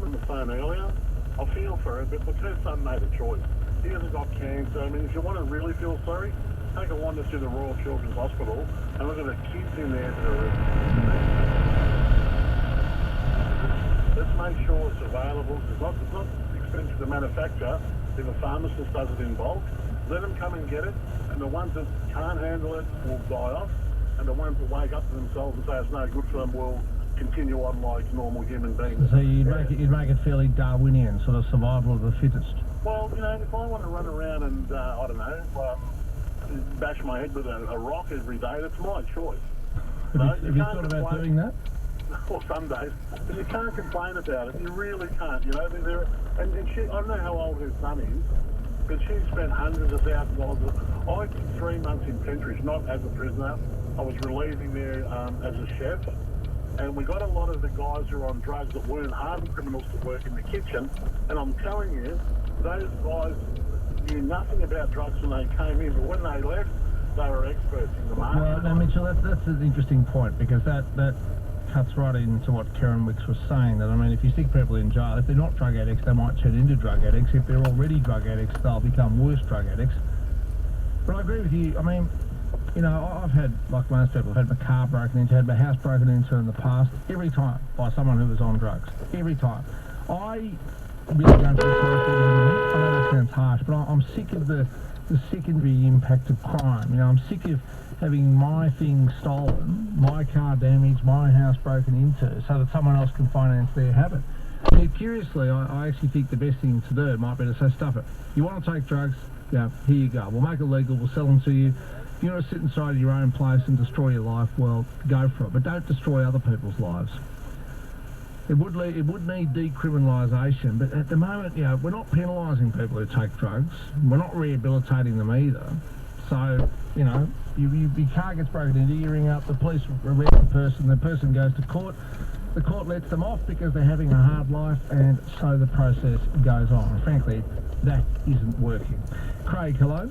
on the phone earlier, I feel for her, but look, her son made a choice. He hasn't got cancer. I mean, if you want to really feel sorry, take a wander to the Royal Children's Hospital and look at the kids in there that are... Let's make sure it's available. It's not expensive to manufacture if a pharmacist does it in bulk. Let them come and get it, and the ones that can't handle it will die off, and the ones that wake up to themselves and say it's no good for them will continue on like normal human beings. So you'd make it fairly Darwinian, sort of survival of the fittest. Well, you know, if I want to run around and, I don't know, bash my head with a rock every day, that's my choice. Have you thought about doing that? Well, some days. But you can't complain about it. You really can't, you know. And she, I don't know how old her son is, but she spent hundreds of thousands of dollars. I did 3 months in Pentridge, not as a prisoner. I was relieving there as a chef. And we got a lot of the guys who were on drugs that weren't hardened criminals to work in the kitchen. And I'm telling you, those guys knew nothing about drugs when they came in, but when they left, they were experts in the market. Well, no, Mitchell, that's an interesting point, because that cuts right into what Karen Wicks was saying, that, I mean, if you stick people in jail, if they're not drug addicts, they might turn into drug addicts. If they're already drug addicts, they'll become worse drug addicts. But I agree with you. I mean, you know, I've had, like most people, I've had my car broken into, had my house broken into in the past, every time, by someone who was on drugs. Every time. I really don't feel sorry for them. I know that sounds harsh, but I'm sick of the secondary impact of crime. You know, I'm sick of having my things stolen, my car damaged, my house broken into, so that someone else can finance their habit. I mean, curiously, I actually think the best thing to do might be to say, stuff it. You want to take drugs? Yeah, here you go. We'll make it legal, we'll sell them to you. If you want to sit inside your own place and destroy your life, well, go for it. But don't destroy other people's lives. It would need decriminalisation, but at the moment, you know, we're not penalising people who take drugs. We're not rehabilitating them either. So, you know, your car gets broken into, you ring up, the police arrest the person goes to court, the court lets them off because they're having a hard life, and so the process goes on. Frankly, that isn't working. Craig, hello?